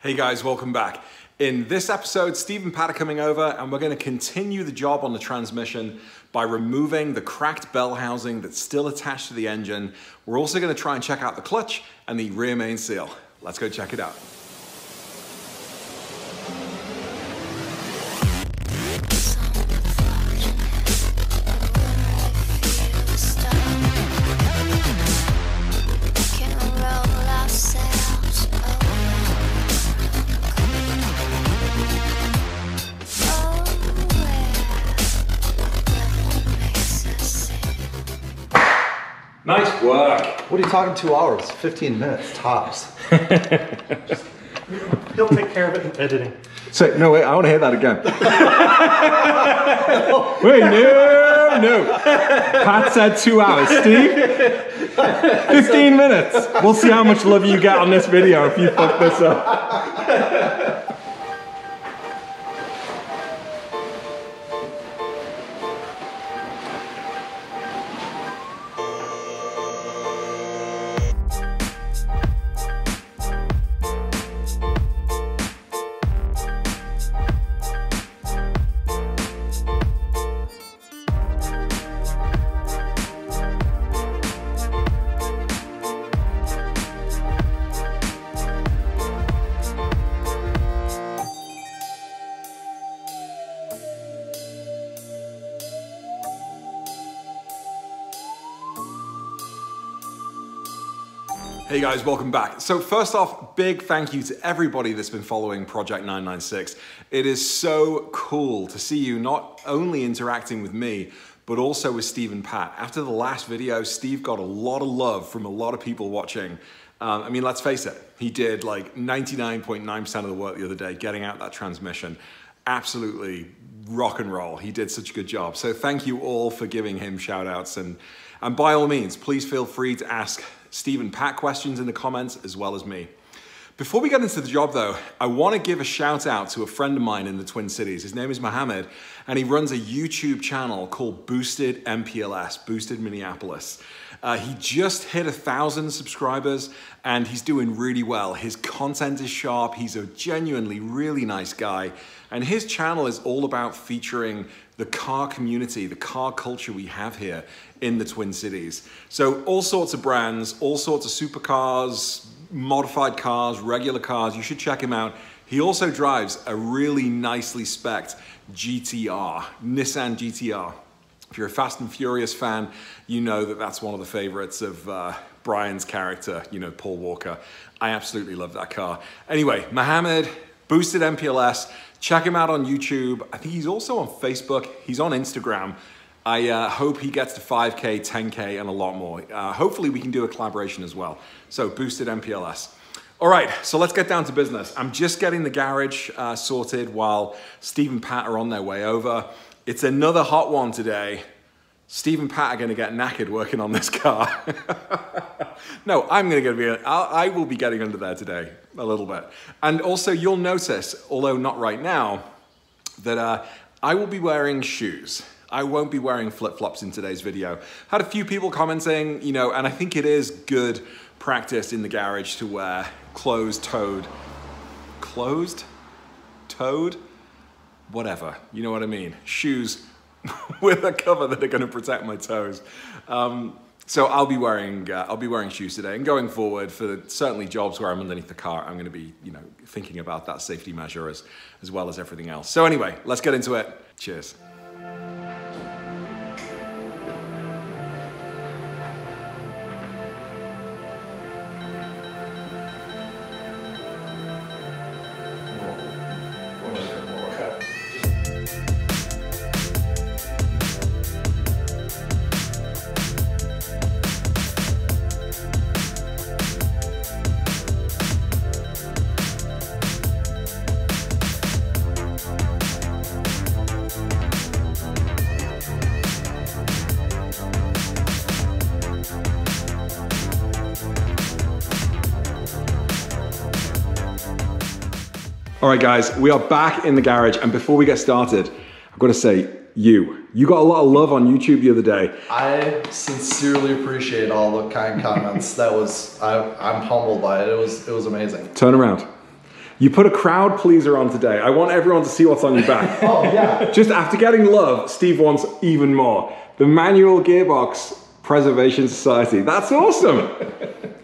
Hey guys, welcome back. In this episode, Steve and Pat are coming over and we're going to continue the job on the transmission by removing the cracked bell housing that's still attached to the engine. We're also going to try and check out the clutch and the rear main seal. Let's go check it out. Nice work. What are you talking 2 hours? 15 minutes, tops. He'll take care of it in editing. So, no, wait, I want to hear that again. Wait, no. Pat said 2 hours. Steve? 15 minutes. We'll see how much love you get on this video if you fuck this up. Hey guys, welcome back. So first off, big thank you to everybody that's been following Project 996. It is so cool to see you not only interacting with me, but also with Steve and Pat. After the last video, Steve got a lot of love from a lot of people watching. I mean, let's face it, he did like 99.9% of the work the other day, getting out that transmission. Absolutely rock and roll. He did such a good job. So thank you all for giving him shout outs. And by all means, please feel free to ask Steve and Pat questions in the comments as well as me. Before we get into the job though, I want to give a shout out to a friend of mine in the Twin Cities. His name is Mohammed and he runs a YouTube channel called Boosted MPLS, Boosted Minneapolis. He just hit 1,000 subscribers and he's doing really well. His content is sharp. He's a genuinely really nice guy. And his channel is all about featuring the car community, the car culture we have here in the Twin Cities. So all sorts of brands, all sorts of supercars, modified cars, regular cars, you should check him out. He also drives a really nicely spec'd GTR, Nissan GTR. If you're a Fast and Furious fan, you know that that's one of the favorites of Brian's character, you know, Paul Walker. I absolutely love that car. Anyway, Mohammed, Boosted MPLS, check him out on YouTube. I think he's also on Facebook. He's on Instagram. I hope he gets to 5K, 10K, and a lot more. Hopefully we can do a collaboration as well. So Boosted MPLS. All right, so let's get down to business. I'm just getting the garage sorted while Steve and Pat are on their way over. It's another hot one today. Steve and Pat are gonna get knackered working on this car. No, I will be getting under there today, a little bit. And also you'll notice, although not right now, that I will be wearing shoes. I won't be wearing flip-flops in today's video. Had a few people commenting, you know, and I think it is good practice in the garage to wear closed-toed, whatever, you know what I mean, shoes with a cover that are gonna protect my toes. So I'll be wearing shoes today, and going forward for certainly jobs where I'm underneath the car, I'm gonna be, you know, thinking about that safety measure as well as everything else. So anyway, let's get into it. Cheers. All right, guys, we are back in the garage, and before we get started, I've got to say, you got a lot of love on YouTube the other day. I sincerely appreciate all the kind comments. That was, I'm humbled by it. It was amazing. Turn around. You put a crowd pleaser on today. I want everyone to see what's on your back. Oh, yeah. Just after getting love, Steve wants even more. The Manual Gearbox Preservation Society. That's awesome.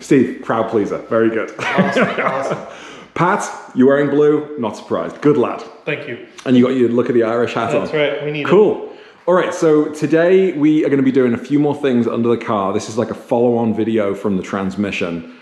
Steve, crowd pleaser. Very good. Awesome. Pat, you're wearing blue. Not surprised. Good lad. Thank you. And you got your Look of the Irish hat on. That's right. We need it. Cool. All right, so today we are going to be doing a few more things under the car. This is like a follow-on video from the transmission.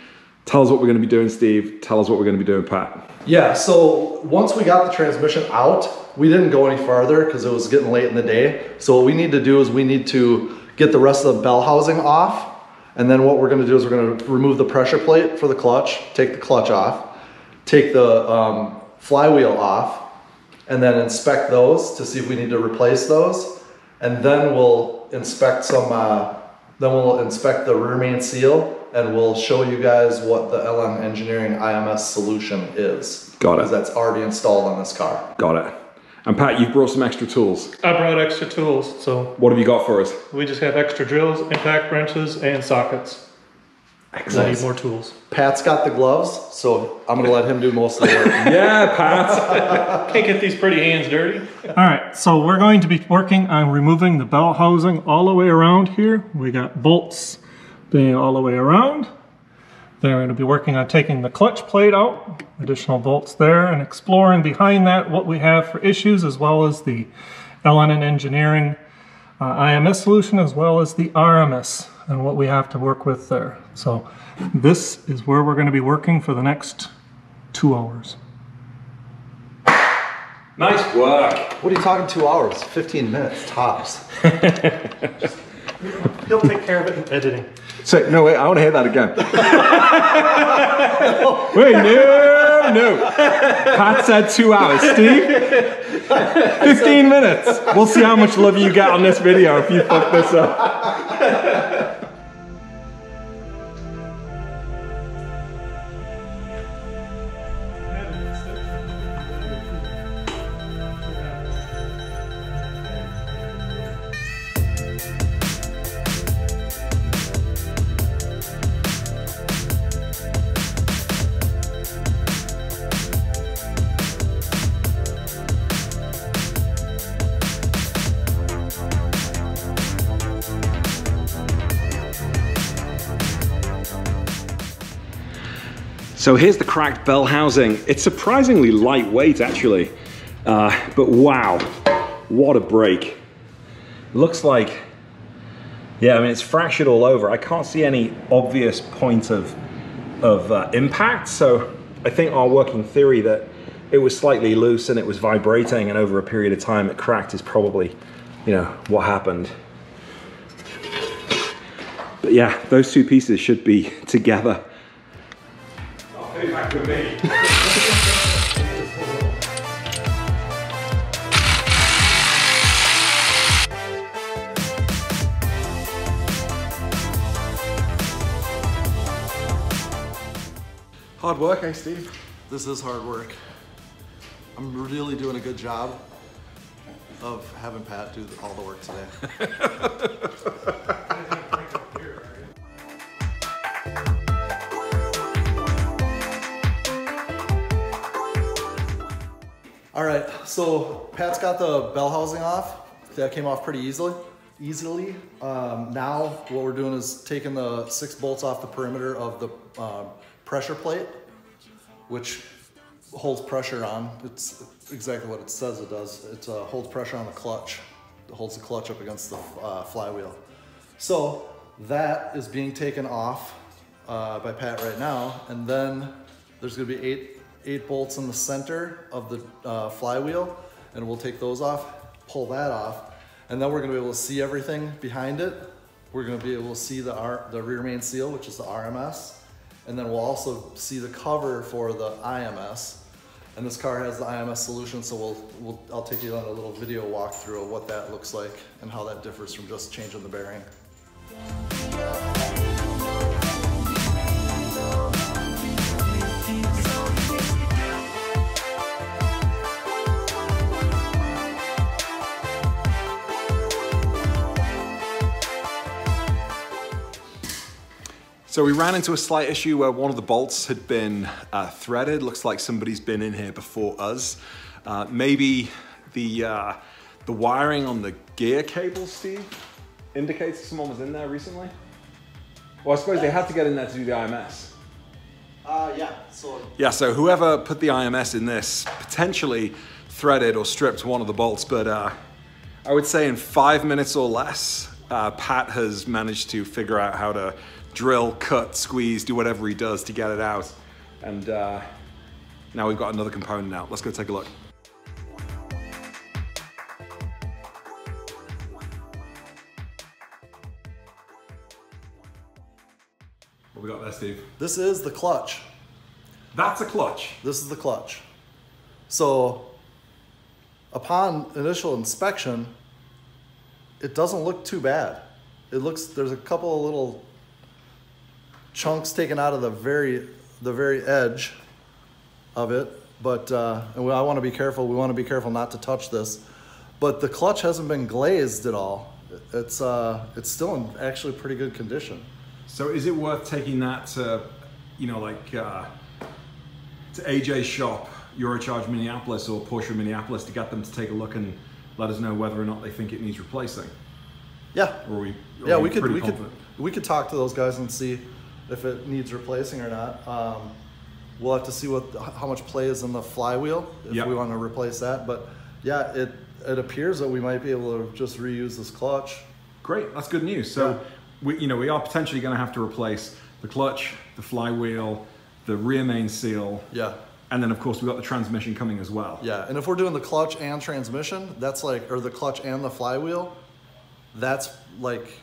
Tell us what we're going to be doing, Steve. Tell us what we're going to be doing, Pat. Yeah, so once we got the transmission out, we didn't go any farther because it was getting late in the day. So what we need to do is we need to get the rest of the bell housing off. And then what we're going to do is we're going to remove the pressure plate for the clutch, take the clutch off, take the flywheel off, and then inspect those to see if we need to replace those. And then we'll inspect the rear main seal, and we'll show you guys what the LM Engineering IMS solution is. Got it. Because that's already installed on this car. Got it. And Pat, you've brought some extra tools. I brought extra tools, so What have you got for us? we just have extra drills, impact wrenches, and sockets. I need more tools. Pat's got the gloves, so I'm going to let him do most of the work. Yeah, Pat. Can't get these pretty hands dirty. All right, so we're going to be working on removing the bell housing all the way around here. We got bolts being all the way around. Then we're going to be working on taking the clutch plate out, additional bolts there, and exploring behind that what we have for issues, as well as the LN Engineering IMS solution, as well as the RMS, and what we have to work with there. So this is where we're going to be working for the next 2 hours. Nice work. What are you talking 2 hours? 15 minutes, tops. He'll take care of it in editing. So, no, wait, I want to hear that again. Wait, no. Pat said 2 hours. Steve? 15 minutes. We'll see how much love you get on this video if you fuck this up. So here's the cracked bell housing. It's surprisingly lightweight actually, but wow, what a break. Looks like, yeah, I mean, it's fractured all over. I can't see any obvious point of impact. So I think our working theory that it was slightly loose and it was vibrating and over a period of time it cracked is probably, you know, what happened. But yeah, those two pieces should be together. Back with me. Hard work, eh, Steve? This is hard work. I'm really doing a good job of having Pat do all the work today. All right, so Pat's got the bell housing off. That came off pretty easily. Now what we're doing is taking the 6 bolts off the perimeter of the pressure plate, which holds pressure on. It's exactly what it says it does. It holds pressure on the clutch. It holds the clutch up against the flywheel. So that is being taken off by Pat right now, and then there's gonna be 8 bolts in the center of the flywheel, and we'll take those off, pull that off, and then we're gonna be able to see everything behind it. We're gonna be able to see the rear main seal, which is the RMS, and then we'll also see the cover for the IMS. And this car has the IMS solution, so I'll take you on a little video walkthrough of what that looks like and how that differs from just changing the bearing. So we ran into a slight issue where one of the bolts had been threaded. Looks like somebody's been in here before us. Maybe the wiring on the gear cable, Steve, indicates someone was in there recently? Well, I suppose they had to get in there to do the IMS. Yeah, so whoever put the IMS in this potentially threaded or stripped one of the bolts, but I would say in 5 minutes or less, Pat has managed to figure out how to drill, cut, squeeze, do whatever he does to get it out. And now we've got another component out. Let's go take a look. What we got there, Steve? This is the clutch. That's a clutch. This is the clutch. So upon initial inspection, it doesn't look too bad. It looks, there's a couple of little chunks taken out of the very edge of it, but and I want to be careful. We want to be careful not to touch this. But the clutch hasn't been glazed at all. It's still in actually pretty good condition. So is it worth taking that to, you know, like to AJ's shop, Eurocharge Minneapolis or Porsche Minneapolis, to get them to take a look and let us know whether or not they think it needs replacing? Yeah. We could talk to those guys and see if it needs replacing or not. We'll have to see how much play is in the flywheel if we want to replace that. But yeah, it appears that we might be able to just reuse this clutch. Great, that's good news. So we are potentially going to have to replace the clutch, the flywheel, the rear main seal. Yeah. And then of course we've got the transmission coming as well. Yeah, and if we're doing the clutch and transmission, that's like, or the clutch and the flywheel, that's like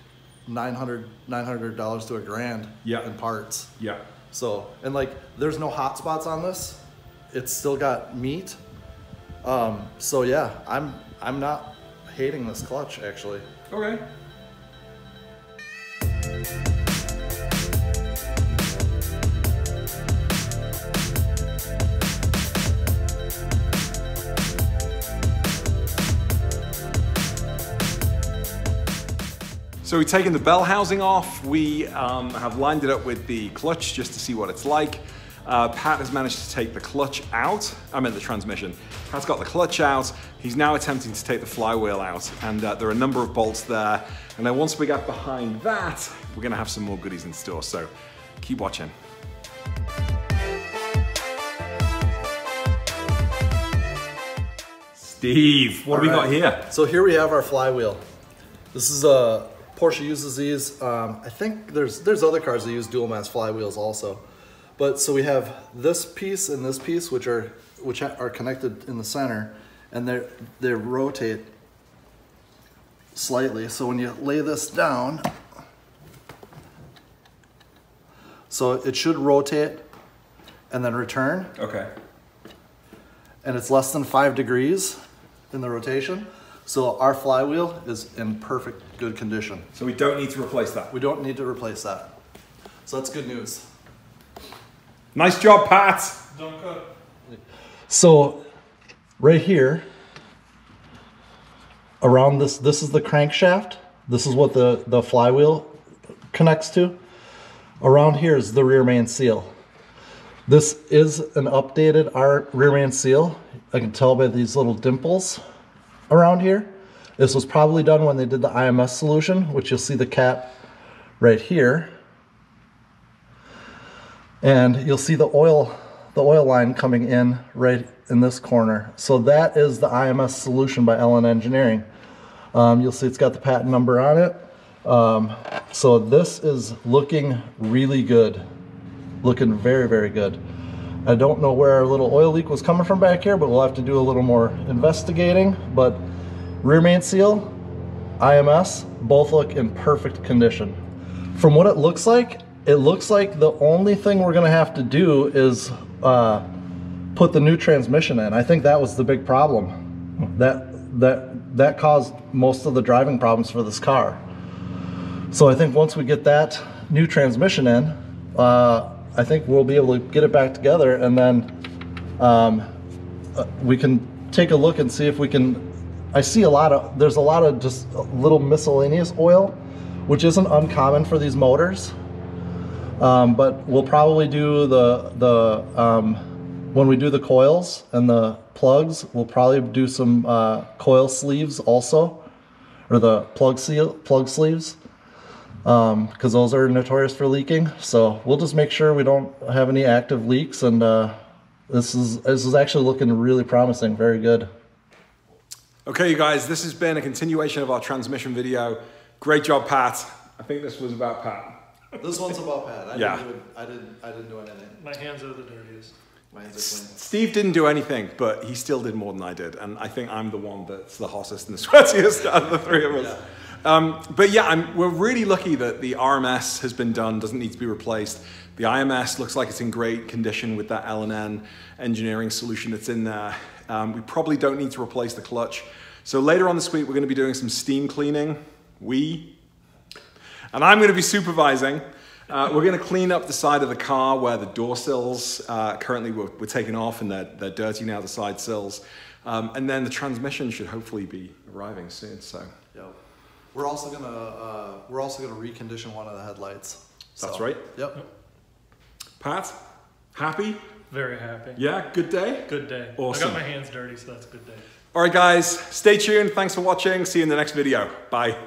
$900 to $1,000 in parts. Yeah. So, and like, there's no hot spots on this. It's still got meat. So yeah, I'm not hating this clutch actually. Okay. So we've taken the bell housing off. We have lined it up with the clutch just to see what it's like. Pat has managed to take the clutch out. I meant the transmission. Pat's got the clutch out. He's now attempting to take the flywheel out. And there are a number of bolts there. And then once we get behind that, we're gonna have some more goodies in store. So keep watching. Steve, what have we got here? So here we have our flywheel. This is a Porsche uses these. I think there's other cars that use dual mass flywheels also. But so we have this piece and this piece, which are connected in the center, and they rotate slightly. So when you lay this down, so it should rotate and then return. Okay. And it's less than 5 degrees in the rotation. So our flywheel is in perfect good condition. So we don't need to replace that? We don't need to replace that. So that's good news. Nice job, Pat. Don't cut. So right here, around this is the crankshaft. This is what the flywheel connects to. Around here is the rear main seal. This is an updated rear main seal. I can tell by these little dimples around here. This was probably done when they did the IMS solution, which you'll see the cap right here. And you'll see the oil line coming in right in this corner. So that is the IMS solution by Ellen Engineering. You'll see it's got the patent number on it. So this is looking really good. Looking very, very good. I don't know where our little oil leak was coming from back here, but we'll have to do a little more investigating. But rear main seal, IMS, both look in perfect condition. From what it looks like the only thing we're gonna have to do is put the new transmission in. I think that was the big problem. That caused most of the driving problems for this car. So I think once we get that new transmission in, I think we'll be able to get it back together, and then we can take a look and see if we can. I see there's a lot of just little miscellaneous oil, which isn't uncommon for these motors. But we'll probably do when we do the coils and the plugs, we'll probably do some coil sleeves also, or the plug sleeves, because those are notorious for leaking. So we'll just make sure we don't have any active leaks, and this is actually looking really promising, very good. Okay, you guys, this has been a continuation of our transmission video. Great job, Pat. I think this was about Pat. This one's about Pat. I didn't do anything. My hands are the dirtiest. My hands are clean. Steve didn't do anything, but he still did more than I did. And I think I'm the one that's the hottest and the sweatiest out of the three of us. Yeah. But yeah, we're really lucky that the RMS has been done, doesn't need to be replaced. The IMS looks like it's in great condition with that L&N engineering solution that's in there. We probably don't need to replace the clutch. So later on this week, we're going to be doing some steam cleaning. And I'm going to be supervising. We're going to clean up the side of the car where the door sills currently were taken off, and they're dirty now, the side sills. And then the transmission should hopefully be arriving soon. So yep. We're also gonna recondition one of the headlights. That's right. Yep. Pat, happy? Very happy. Yeah, good day? Good day. Awesome. I got my hands dirty, so that's a good day. All right, guys, stay tuned. Thanks for watching. See you in the next video. Bye.